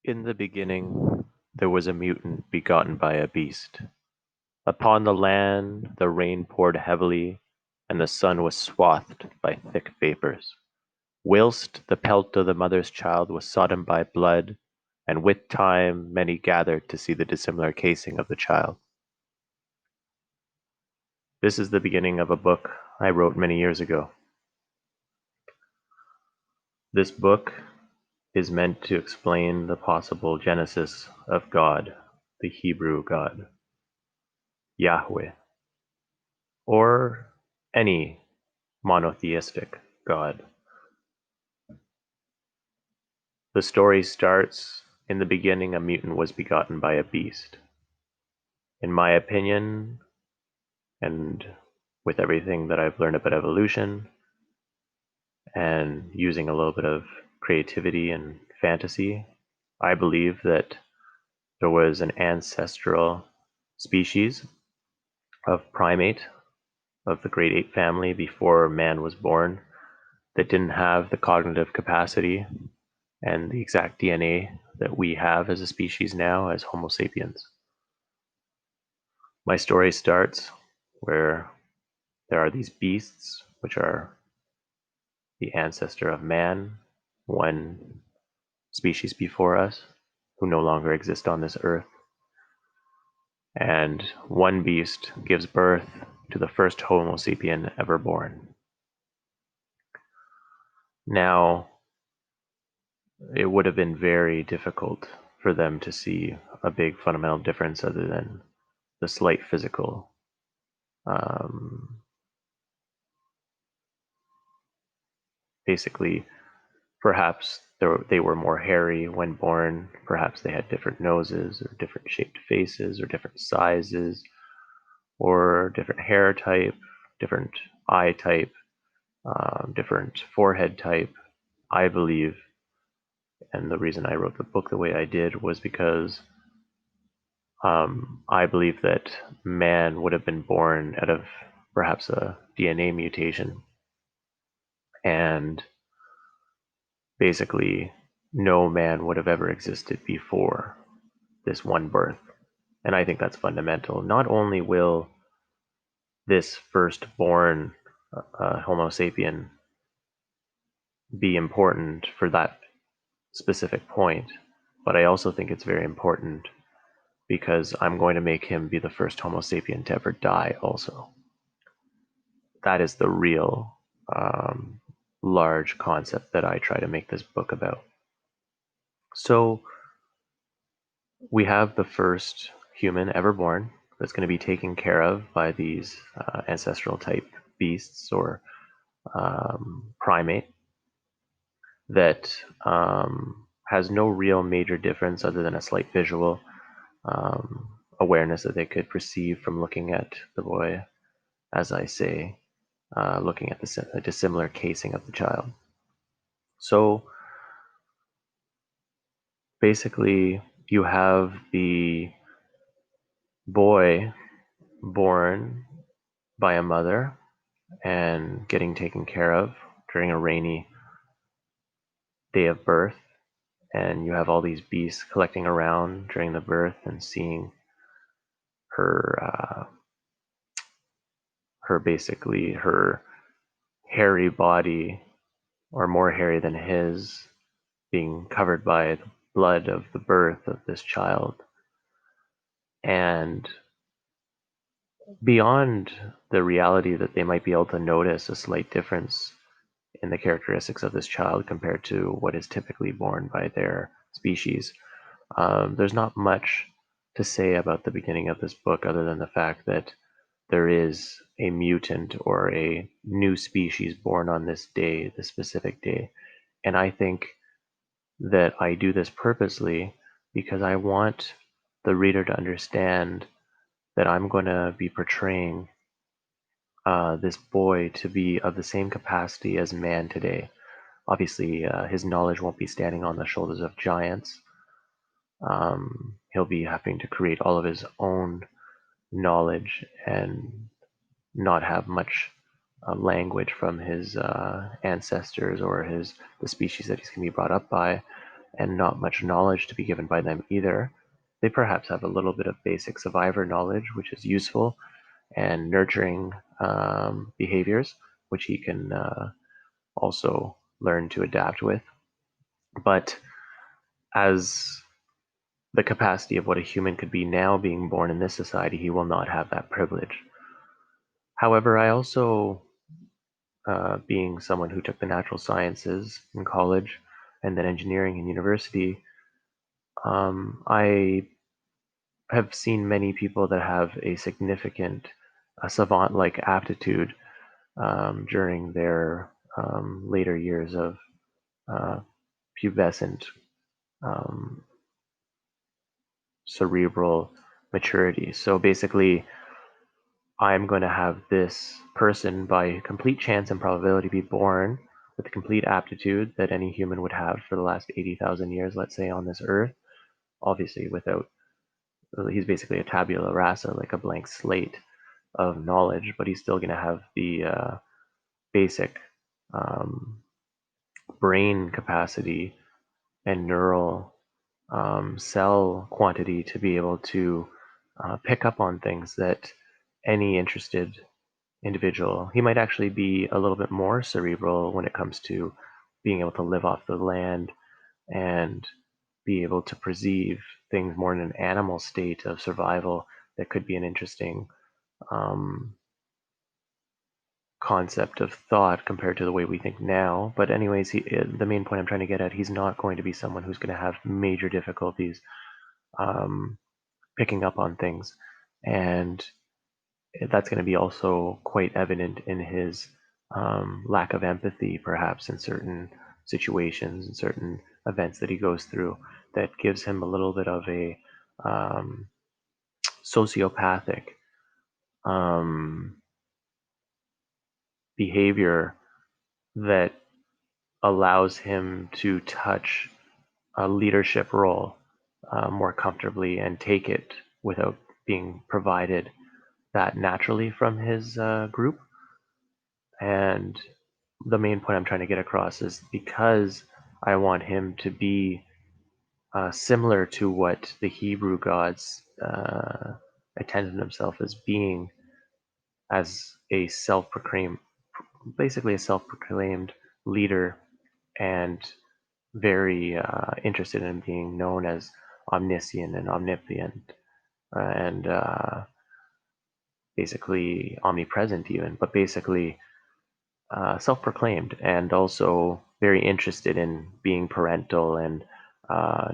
In the beginning there was a mutant begotten by a beast. Upon the land the rain poured heavily, and the sun was swathed by thick vapors, whilst the pelt of the mother's child was sodden by blood, and with time many gathered to see the dissimilar casing of the child. This is the beginning of a book I wrote many years ago. This book is meant to explain the possible genesis of God, the Hebrew God, Yahweh, or any monotheistic God. The story starts in the beginning a mutant was begotten by a beast. In my opinion, and with everything that I've learned about evolution, and using a little bit of creativity and fantasy, I believe that there was an ancestral species of primate of the great ape family before man was born that didn't have the cognitive capacity and the exact DNA that we have as a species now as Homo sapiens. My story starts where there are these beasts, which are the ancestor of man, one species before us, who no longer exist on this earth. And one beast gives birth to the first Homo sapien ever born. Now, it would have been very difficult for them to see a big fundamental difference other than the slight physical basically, perhaps they were more hairy when born. Perhaps they had different noses or different shaped faces or different sizes or different hair type, different eye type, different forehead type. I believe, and the reason I wrote the book the way I did was because I believe that man would have been born out of perhaps a DNA mutation, and basically no man would have ever existed before this one birth. And I think that's fundamental. Not only will this firstborn Homo sapien be important for that specific point, but I also think it's very important because I'm going to make him be the first Homo sapien to ever die also. That is the real large concept that I try to make this book about. So we have the first human ever born that's going to be taken care of by these ancestral type beasts or primate that has no real major difference other than a slight visual awareness that they could perceive from looking at the boy, as I say, looking at the dissimilar casing of the child. So basically, you have the boy born by a mother and getting taken care of during a rainy day of birth, and you have all these beasts collecting around during the birth and seeing her her hairy body, or more hairy than his, being covered by the blood of the birth of this child. And beyond the reality that they might be able to notice a slight difference in the characteristics of this child compared to what is typically born by their species, there's not much to say about the beginning of this book other than the fact that there is a mutant or a new species born on this day, this specific day. And I think that I do this purposely because I want the reader to understand that I'm going to be portraying this boy to be of the same capacity as man today. Obviously, his knowledge won't be standing on the shoulders of giants. He'll be having to create all of his own knowledge and not have much language from his ancestors or the species that he's going to be brought up by. and not much knowledge to be given by them either. They perhaps have a little bit of basic survivor knowledge, which is useful, and nurturing behaviors, which he can also learn to adapt with. But as the capacity of what a human could be now being born in this society, he will not have that privilege. However, I also, being someone who took the natural sciences in college and then engineering in university, I have seen many people that have a significant savant-like aptitude during their later years of uh, pubescent um, cerebral maturity. So basically, I'm going to have this person, by complete chance and probability, be born with the complete aptitude that any human would have for the last 80,000 years, let's say, on this earth. Obviously, without, he's basically a tabula rasa, like a blank slate of knowledge, but he's still going to have the basic um, brain capacity and neural cell quantity to be able to pick up on things that any interested individual, he might actually be a little bit more cerebral when it comes to being able to live off the land and be able to perceive things more in an animal state of survival. That could be an interesting um, concept of thought compared to the way we think now. But anyways, the main point I'm trying to get at, he's not going to be someone who's going to have major difficulties um, picking up on things, and that's going to be also quite evident in his lack of empathy, perhaps in certain situations and certain events that he goes through, that gives him a little bit of a um, sociopathic um, behavior that allows him to touch a leadership role more comfortably and take it without being provided that naturally from his group. And the main point I'm trying to get across is, because I want him to be similar to what the Hebrew gods intended himself as being, as a self-proclaimed, basically a self-proclaimed leader, and very interested in being known as omniscient and omnipotent, and basically omnipresent even, but basically self-proclaimed, and also very interested in being parental and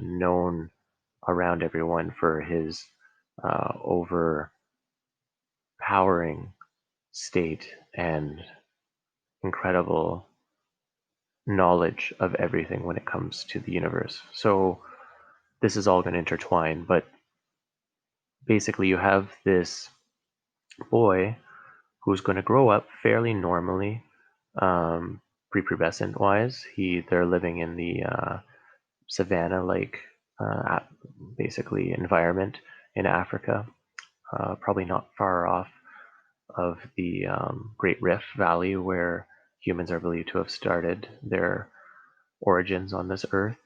known around everyone for his overpowering state and incredible knowledge of everything when it comes to the universe. So this is all going to intertwine, but basically you have this boy who's going to grow up fairly normally, prepubescent wise. They're living in the savanna like uh, basically environment in Africa, probably not far off of the Great Rift Valley, where humans are believed to have started their origins on this earth.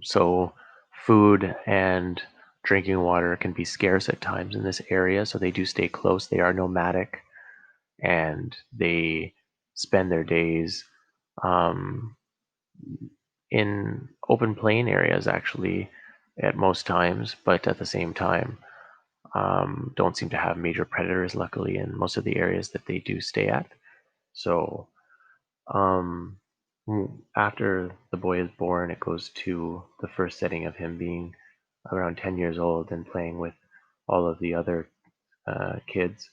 So food and drinking water can be scarce at times in this area, so they do stay close. They are nomadic, and they spend their days um, in open plain areas, actually, at most times, but at the same time, don't seem to have major predators, luckily, in most of the areas that they do stay at. So um, after the boy is born, it goes to the first setting of him being around 10 years old and playing with all of the other kids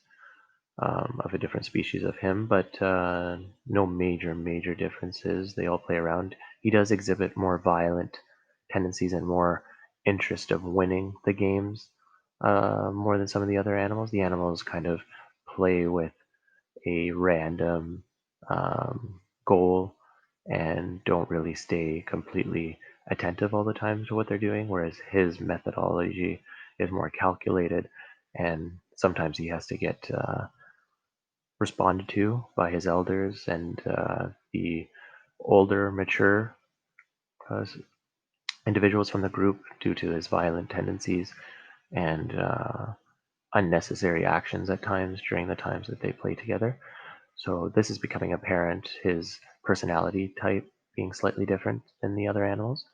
of a different species of him, but no major differences. They all play around. He does exhibit more violent tendencies and more interest of winning the games more than some of the other animals. The animals kind of play with a random goal and don't really stay completely attentive all the time to what they're doing, whereas his methodology is more calculated, and sometimes he has to get responded to by his elders and the older, mature individuals from the group due to his violent tendencies and unnecessary actions at times during the times that they play together. So this is becoming apparent, his personality type being slightly different than the other animals.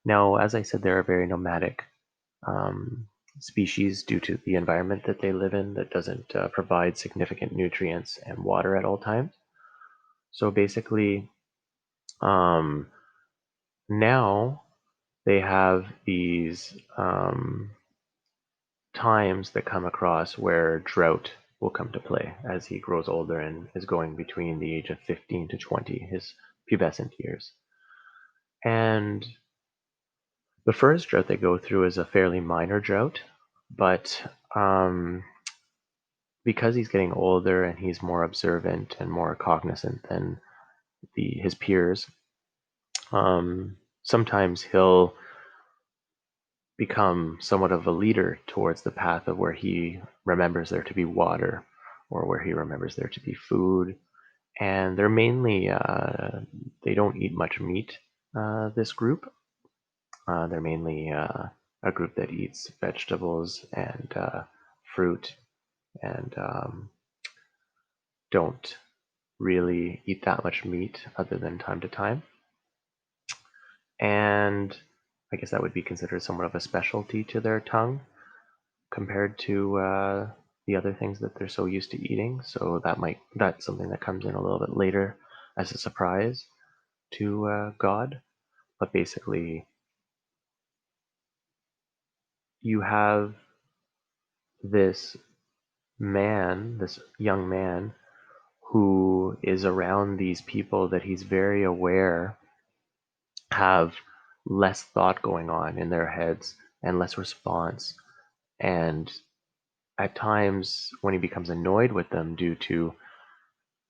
Now, as I said, they're a very nomadic um, species due to the environment that they live in that doesn't provide significant nutrients and water at all times. So basically, um, now they have these times that come across where drought will come to play as he grows older and is going between the age of 15 to 20, his pubescent years. And the first drought they go through is a fairly minor drought, but because he's getting older and he's more observant and more cognizant than his peers, sometimes he'll become somewhat of a leader towards the path of where he remembers there to be water or where he remembers there to be food. And they're mainly, they don't eat much meat, this group. They're mainly a group that eats vegetables and fruit and don't really eat that much meat other than time to time. And I guess that would be considered somewhat of a specialty to their tongue compared to the other things that they're so used to eating. So that's something that comes in a little bit later as a surprise to God. But basically, you have this this young man, who is around these people that he's very aware have less thought going on in their heads and less response. And at times, when he becomes annoyed with them due to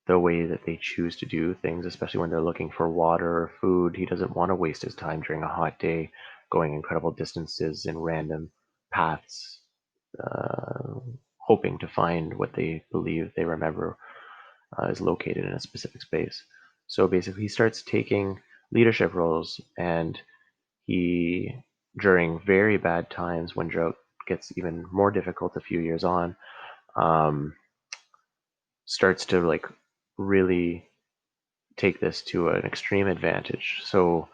the way that they choose to do things, especially when they're looking for water or food, he doesn't want to waste his time during a hot day going incredible distances in random paths, uh, hoping to find what they believe they remember is located in a specific space. So basically, he starts taking leadership roles, and he, during very bad times when drought gets even more difficult a few years on, um, starts to like really take this to an extreme advantage. So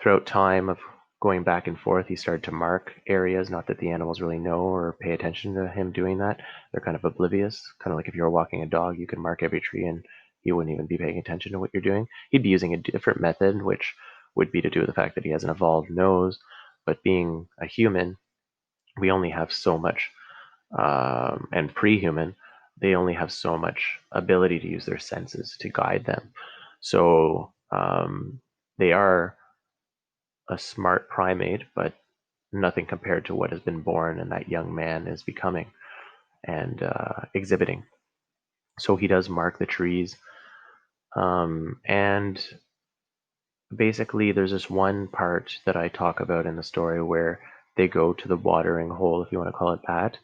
throughout time of going back and forth, he started to mark areas. Not that the animals really know or pay attention to him doing that. They're kind of oblivious. Kind of like if you were walking a dog, you could mark every tree and he wouldn't even be paying attention to what you're doing. He'd be using a different method, which would be to do with the fact that he has an evolved nose. But being a human, we only have so much, and pre-human, they only have so much ability to use their senses to guide them. So they are a smart primate, but nothing compared to what has been born and that young man is becoming and exhibiting. So he does mark the trees. And basically, there's this one part that I talk about in the story where they go to the watering hole, if you want to call it that.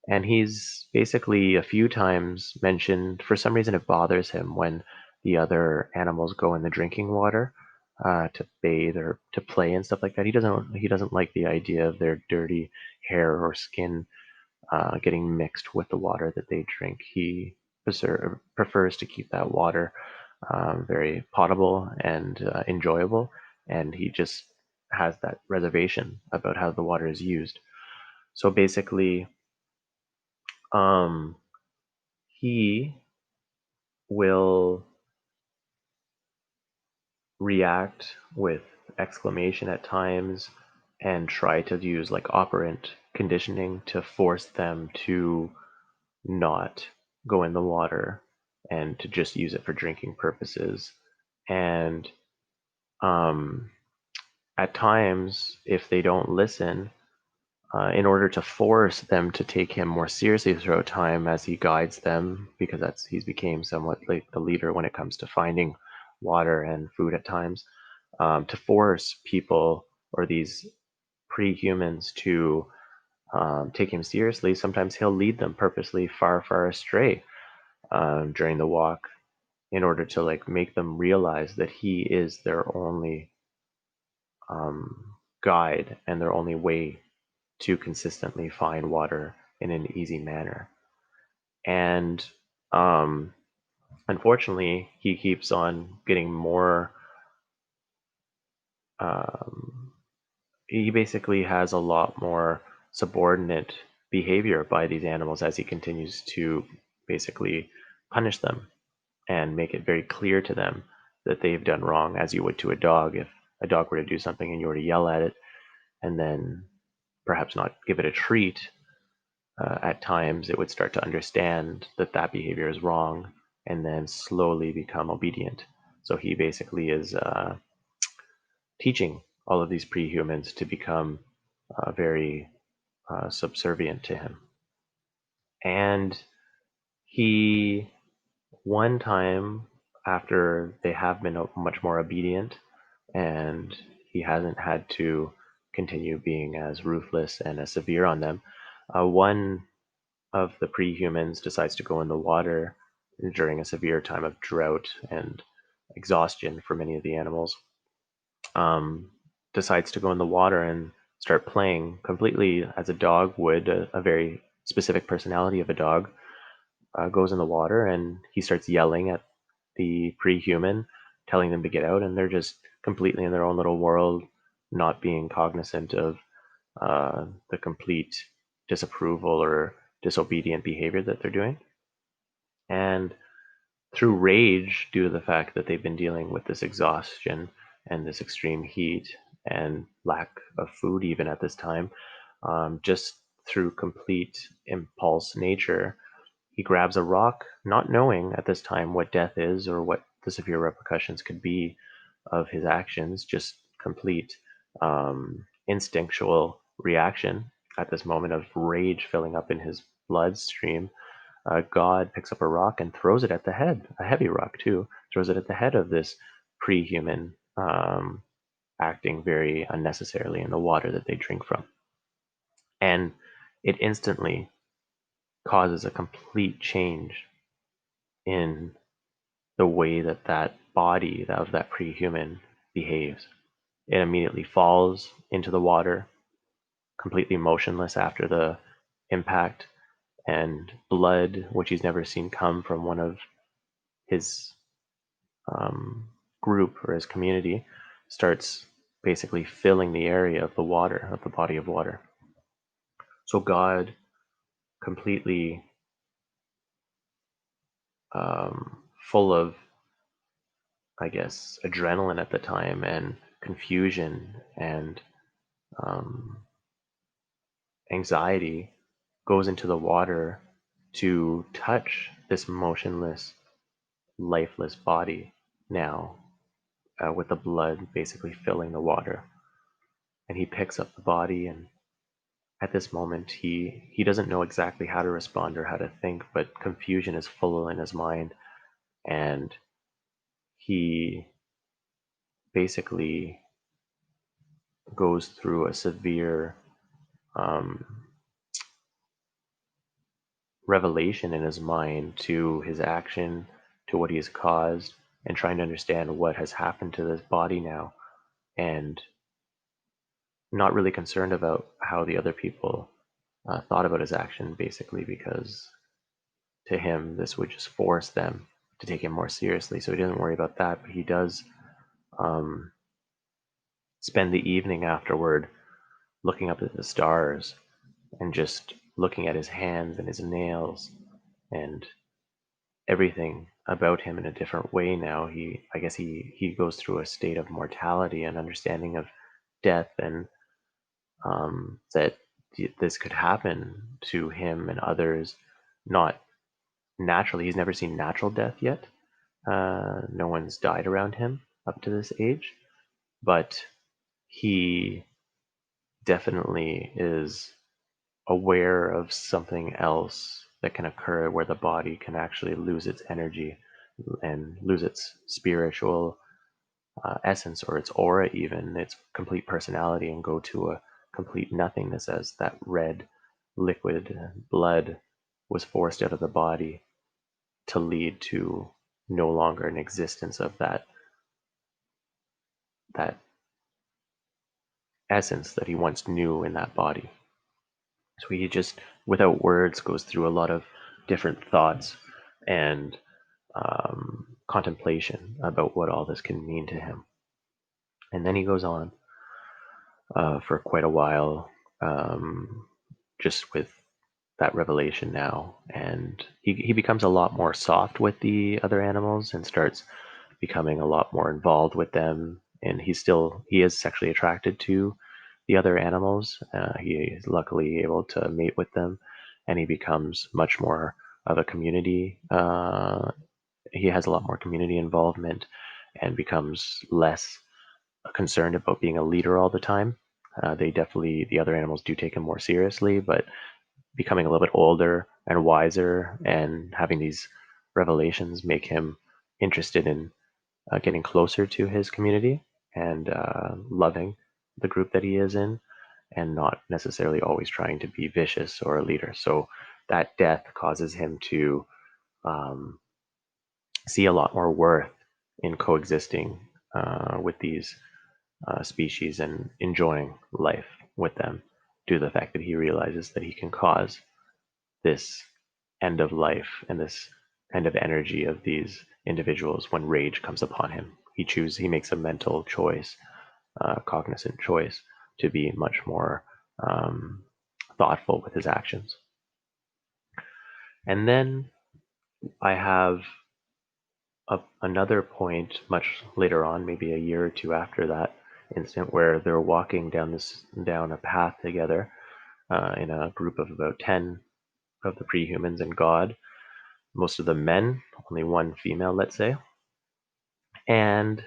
And he's basically a few times mentioned, for some reason it bothers him when the other animals go in the drinking water to bathe or to play and stuff like that. He doesn't like the idea of their dirty hair or skin getting mixed with the water that they drink. He prefers to keep that water very potable and enjoyable, and he just has that reservation about how the water is used. So basically, um, he will react with exclamation at times and try to use like operant conditioning to force them to not go in the water and to just use it for drinking purposes. And um, at times, if they don't listen, in order to force them to take him more seriously throughout time as he guides them, because he's became somewhat like the leader when it comes to finding water and food at times, to force people or these pre-humans to take him seriously. Sometimes he'll lead them purposely far, far astray during the walk in order to like make them realize that he is their only guide and their only way to consistently find water in an easy manner. And um, unfortunately, he keeps on getting more. Um, he basically has a lot more subordinate behavior by these animals as he continues to basically punish them and make it very clear to them that they've done wrong, as you would to a dog. If a dog were to do something and you were to yell at it and then perhaps not give it a treat, at times it would start to understand that that behavior is wrong and then slowly become obedient. So he basically is teaching all of these pre-humans to become very subservient to him. And he, one time, after they have been much more obedient and he hasn't had to continue being as ruthless and as severe on them, one of the pre-humans decides to go in the water during a severe time of drought and exhaustion for many of the animals. um, Decides to go in the water and start playing completely as a dog would, a very specific personality of a dog. Goes in the water and he starts yelling at the pre-human, telling them to get out, and they're just completely in their own little world, not being cognizant of the complete disapproval or disobedient behavior that they're doing. And through rage, due to the fact that they've been dealing with this exhaustion and this extreme heat and lack of food, even at this time, just through complete impulse nature, he grabs a rock, not knowing at this time what death is or what the severe repercussions could be of his actions, just complete instinctual reaction at this moment of rage filling up in his bloodstream. God picks up a rock and throws it at the head, a heavy rock too, throws it at the head of this pre-human, acting very unnecessarily in the water that they drink from. And it instantly causes a complete change in the way that that body of that pre-human behaves. It immediately falls into the water, completely motionless after the impact, and blood, which he's never seen come from one of his group or his community, starts basically filling the area of the water, of the body of water. So God, completely full of, I guess, adrenaline at the time and confusion and um, anxiety, goes into the water to touch this motionless, lifeless body now, with the blood basically filling the water. And he picks up the body, and at this moment he doesn't know exactly how to respond or how to think, but confusion is full in his mind, and he basically goes through a severe um, revelation in his mind to his action, to what he has caused, and trying to understand what has happened to this body now, and not really concerned about how the other people thought about his action, basically because to him this would just force them to take him more seriously. So he doesn't worry about that, but he does um, spend the evening afterward looking up at the stars and just looking at his hands and his nails and everything about him in a different way now. I guess he goes through a state of mortality and understanding of death, and that this could happen to him and others, not naturally. He's never seen natural death yet. No one's died around him up to this age, but he definitely is aware of something else that can occur where the body can actually lose its energy and lose its spiritual essence or its aura, even its complete personality, and go to a complete nothingness as that red liquid blood was forced out of the body to lead to no longer an existence of that essence that he once knew in that body. So he just, without words, goes through a lot of different thoughts and contemplation about what all this can mean to him. And then he goes on for quite a while, just with that revelation now. And he becomes a lot more soft with the other animals and starts becoming a lot more involved with them. And he is sexually attracted to the other animals. He is luckily able to mate with them, and he becomes much more of a community. He has a lot more community involvement and becomes less concerned about being a leader all the time. The other animals do take him more seriously, but becoming a little bit older and wiser and having these revelations make him interested in getting closer to his community and loving the group that he is in, and not necessarily always trying to be vicious or a leader. So that death causes him to um, see a lot more worth in coexisting with these species and enjoying life with them, due to the fact that he realizes that he can cause this end of life and this kind of energy of these individuals when rage comes upon him. He makes a mental choice, cognizant choice, to be much more thoughtful with his actions. And then I have another point much later on, maybe a year or two after that instant, where they're walking down a path together in a group of about 10 of the pre-humans and God, most of them men, only one female, let's say. And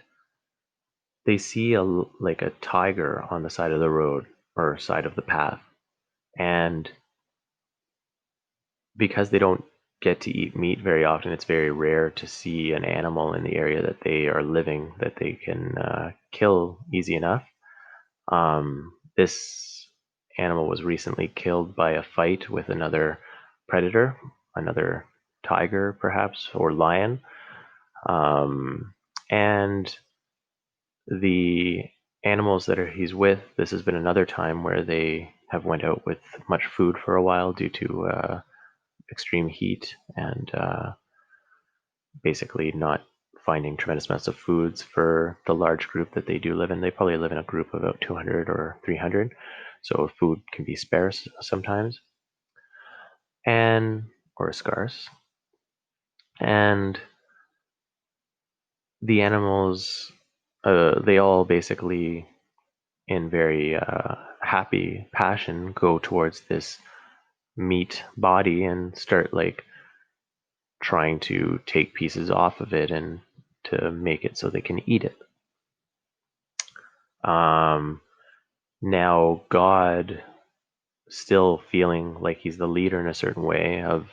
they see like a tiger on the side of the road or side of the path. And because they don't get to eat meat very often, it's very rare to see an animal in the area that they are living that they can kill easy enough. This animal was recently killed by a fight with another predator, another tiger perhaps, or lion. And the animals that he's with, this has been another time where they have went out with much food for a while due to extreme heat and basically not finding tremendous amounts of foods for the large group that they do live in. They probably live in a group of about 200 or 300, so food can be sparse sometimes, and or scarce. And the animals, they all basically, in very happy passion, go towards this meat body and start like trying to take pieces off of it and to make it so they can eat it. Now God, still feeling like he's the leader in a certain way of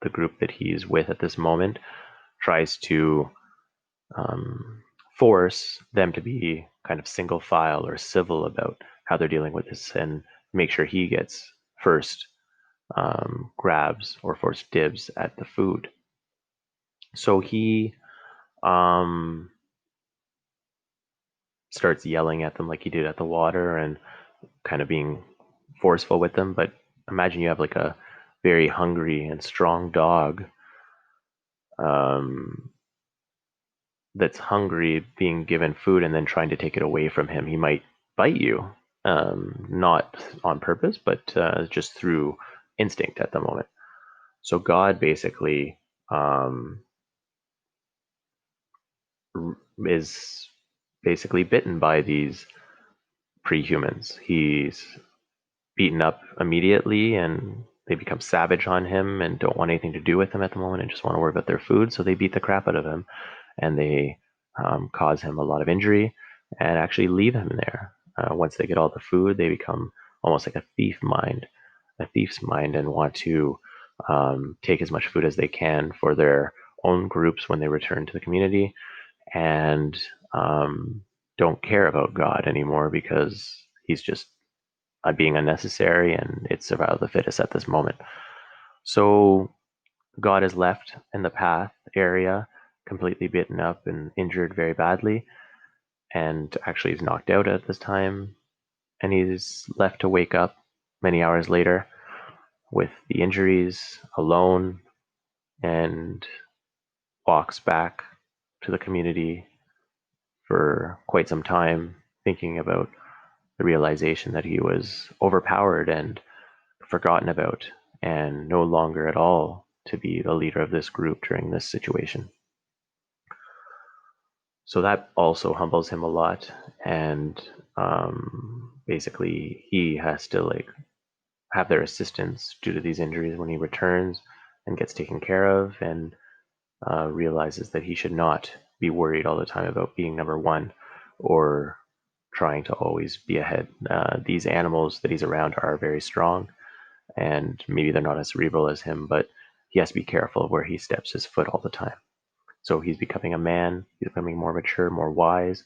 the group that he's with at this moment, tries to um, force them to be kind of single file or civil about how they're dealing with this, and make sure he gets first grabs or first dibs at the food. So he um, starts yelling at them like he did at the water and kind of being forceful with them. But imagine you have like a very hungry and strong dog um, that's hungry being given food and then trying to take it away from him. He might bite you, not on purpose, but just through instinct at the moment. So God basically is basically bitten by these pre-humans. He's beaten up immediately, and they become savage on him and don't want anything to do with him at the moment and just want to worry about their food. So they beat the crap out of him, and they cause him a lot of injury and actually leave him there. Once they get all the food, they become almost like a thief's mind, and want to take as much food as they can for their own groups when they return to the community, and don't care about God anymore because he's just being unnecessary, and it's survival of the fittest at this moment. So God is left in the path area, completely beaten up and injured very badly, and actually is knocked out at this time. and he's left to wake up many hours later with the injuries, alone, and walks back to the community for quite some time, thinking about the realization that he was overpowered and forgotten about, and no longer at all to be the leader of this group during this situation. So that also humbles him a lot, and basically he has to like have their assistance due to these injuries when he returns and gets taken care of, and realizes that he should not be worried all the time about being number one or trying to always be ahead. These animals that he's around are very strong, and maybe they're not as cerebral as him, but he has to be careful of where he steps his foot all the time. So he's becoming a man, he's becoming more mature, more wise,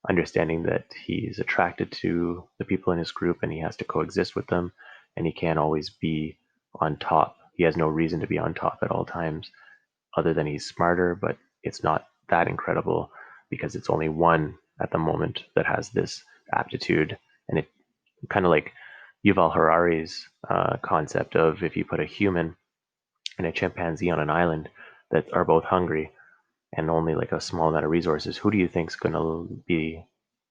understanding that he's attracted to the people in his group and he has to coexist with them, and he can't always be on top. He has no reason to be on top at all times, other than he's smarter, but it's not that incredible because it's only one at the moment that has this aptitude. And it kind of like Yuval Harari's concept of if you put a human and a chimpanzee on an island that are both hungry and only like a small amount of resources, who do you think is going to be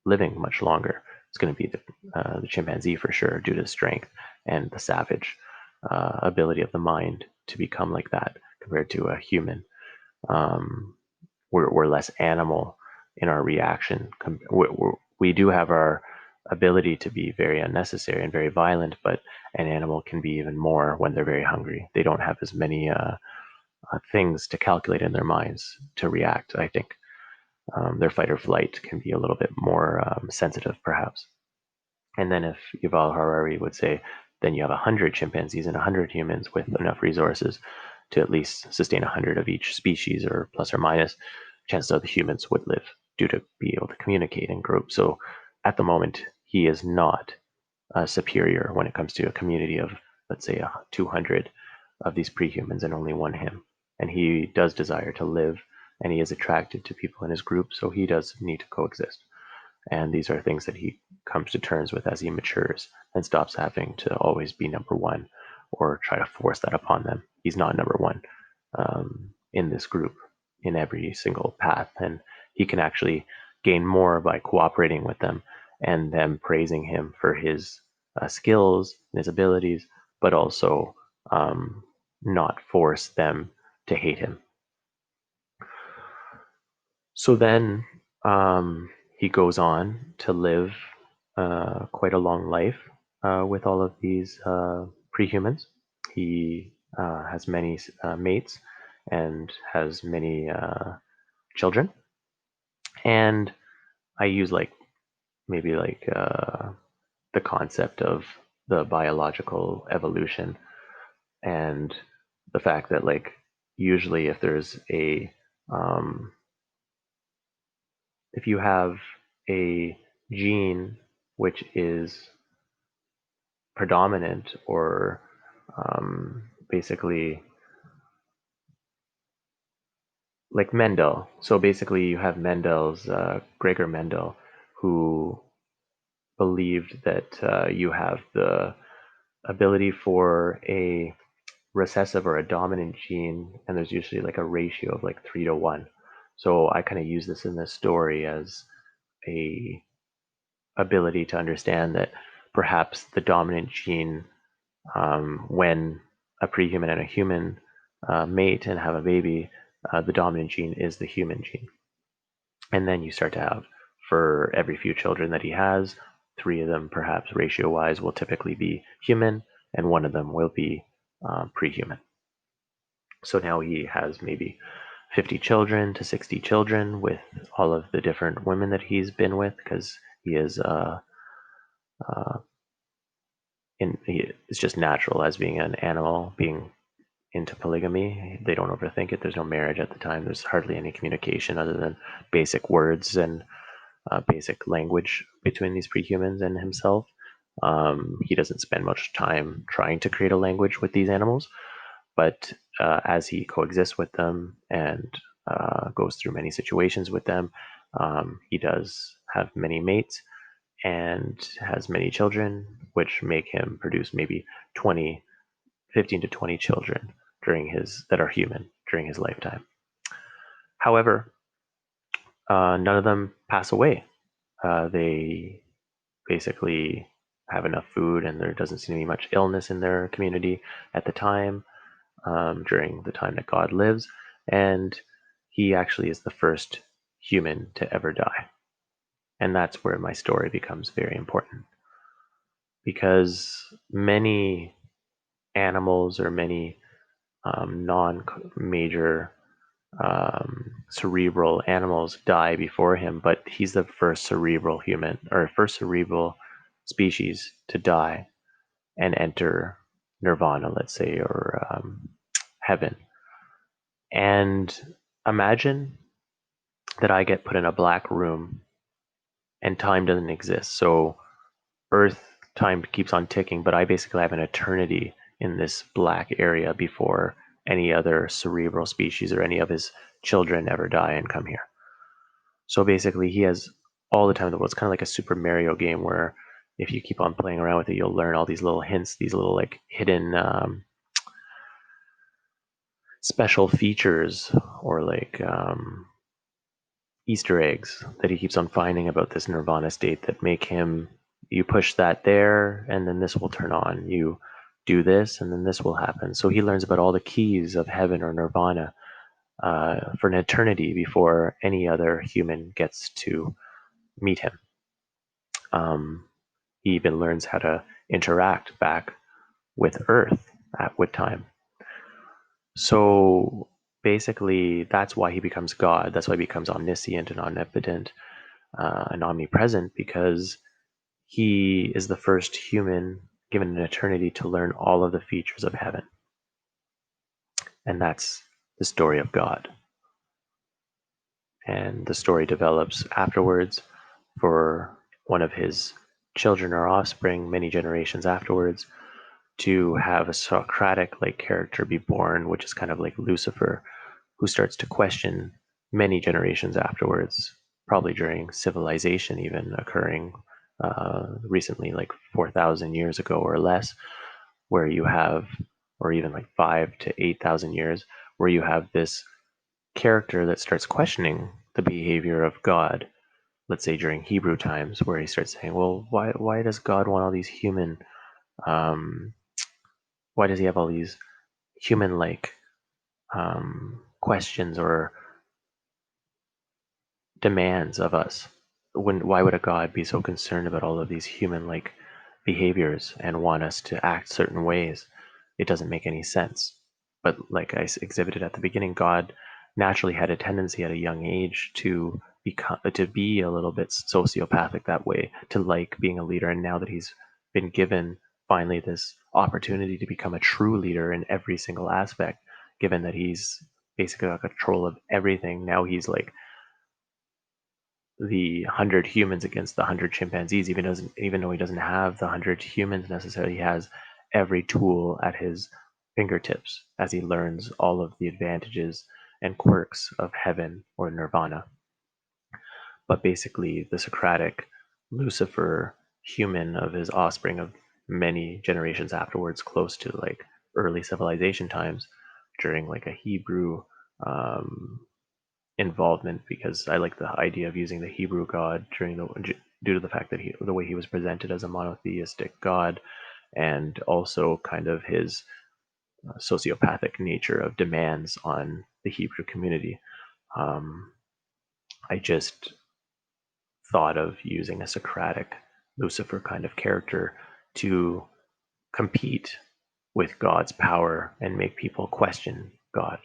living much longer? It's going to be the chimpanzee for sure, due to strength and the savage ability of the mind to become like that compared to a human. Um, we're less animal in our reaction. We do have our ability to be very unnecessary and very violent, but an animal can be even more when they're very hungry. They don't have as many things to calculate in their minds to react. I think their fight or flight can be a little bit more sensitive, perhaps. And then if Yuval Harari would say, then you have 100 chimpanzees and 100 humans with enough resources to at least sustain 100 of each species, or plus or minus, chances are the humans would live due to be able to communicate in groups. So at the moment, he is not superior when it comes to a community of, let's say, 200 of these pre-humans and only one him. And he does desire to live, and he is attracted to people in his group, so he does need to coexist. And these are things that he comes to terms with as he matures and stops having to always be number one or try to force that upon them. He's not number one in this group in every single path. And he can actually gain more by cooperating with them and them praising him for his skills and his abilities, but also not force them to hate him. So then he goes on to live quite a long life with all of these prehumans. He has many mates and has many children. And I use like maybe like the concept of the biological evolution and the fact that like usually if there's a if you have a gene which is predominant or basically like Mendel. So basically, you have Mendel's Gregor Mendel, who believed that you have the ability for a recessive or a dominant gene, and there's usually like a ratio of like 3 to 1. So I kind of use this in this story as a ability to understand that perhaps the dominant gene, when a pre-human and a human mate and have a baby, the dominant gene is the human gene. And then you start to have, for every few children that he has, 3 of them, perhaps ratio wise, will typically be human, and 1 of them will be pre-human. So now he has maybe 50 children to 60 children with all of the different women that he's been with, because he is it's just natural as being an animal, being into polygamy. They don't overthink it. There's no marriage at the time. There's hardly any communication other than basic words and basic language between these prehumans and himself. He doesn't spend much time trying to create a language with these animals, but as he coexists with them and goes through many situations with them, he does have many mates, and has many children, which make him produce maybe 15 to 20 children that are human during his lifetime. However, none of them pass away. They basically have enough food, and there doesn't seem to be much illness in their community at the time, during the time that God lives. And he actually is the first human to ever die. And that's where my story becomes very important, because many animals or many non-major cerebral animals die before him, but he's the first cerebral human, or first cerebral species to die and enter nirvana, let's say, or heaven. And imagine that I get put in a black room and time doesn't exist. So Earth time keeps on ticking, but I basically have an eternity in this black area before any other cerebral species or any of his children ever die and come here. So basically, he has all the time in the world. It's kind of like a Super Mario game where if you keep on playing around with it, you'll learn all these little hints, these little like hidden special features, or like Easter eggs that he keeps on finding about this nirvana state that make him, you push that there and then this will turn on. You do this and then this will happen. So he learns about all the keys of heaven or nirvana for an eternity before any other human gets to meet him. He even learns how to interact back with Earth with time. So basically, that's why he becomes God. That's why he becomes omniscient and omnipotent and omnipresent, because he is the first human given an eternity to learn all of the features of heaven. And that's the story of God. And the story develops afterwards for one of his children or offspring many generations afterwards to have a Socratic like character be born, which is kind of like Lucifer, who starts to question many generations afterwards, probably during civilization even occurring recently, like 4,000 years ago or less, where you have, or even like 5 to 8,000 years, where you have this character that starts questioning the behavior of God. Let's say during Hebrew times, where he starts saying, "Well, why does God want all these human? Um, why does he have all these human-like questions or demands of us? Why would a God be so concerned about all of these human-like behaviors and want us to act certain ways? It doesn't make any sense." But like I exhibited at the beginning, God naturally had a tendency at a young age to be a little bit sociopathic that way, to like being a leader. And now that he's been given finally this opportunity to become a true leader in every single aspect, given that he's basically got control of everything, now he's like the 100 humans against the 100 chimpanzees. Even though he doesn't have the 100 humans necessarily, he has every tool at his fingertips as he learns all of the advantages and quirks of heaven or nirvana. But basically, the Socratic Lucifer human of his offspring of many generations afterwards, close to like early civilization times, during like a Hebrew involvement, because I like the idea of using the Hebrew God due to the fact that the way he was presented as a monotheistic God, and also kind of his sociopathic nature of demands on the Hebrew community. I just thought of using a Socratic Lucifer kind of character to compete with God's power and make people question God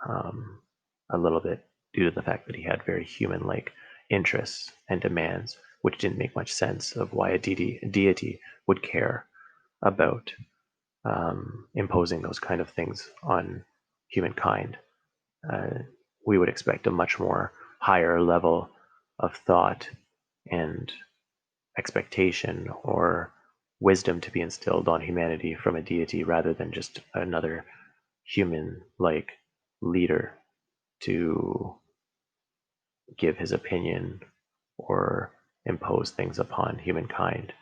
um, a little bit, due to the fact that he had very human-like interests and demands, which didn't make much sense of why a deity would care about imposing those kind of things on humankind. Uh, we would expect a much more higher level of thought and expectation or wisdom to be instilled on humanity from a deity, rather than just another human-like leader to give his opinion or impose things upon humankind.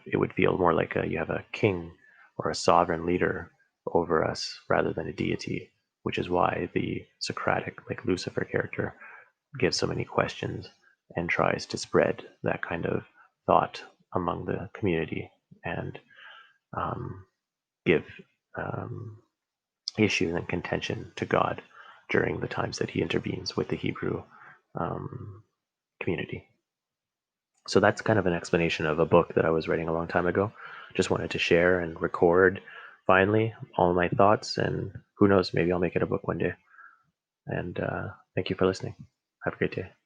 It would feel more like you have a king or a sovereign leader over us rather than a deity, which is why the Socratic, like Lucifer character, gives so many questions and tries to spread that kind of thought among the community and um, give issue and contention to God during the times that he intervenes with the Hebrew um, community. So that's kind of an explanation of a book that I was writing a long time ago. Just wanted to share and record finally all my thoughts, and who knows, maybe I'll make it a book one day. And thank you for listening. Have a great day.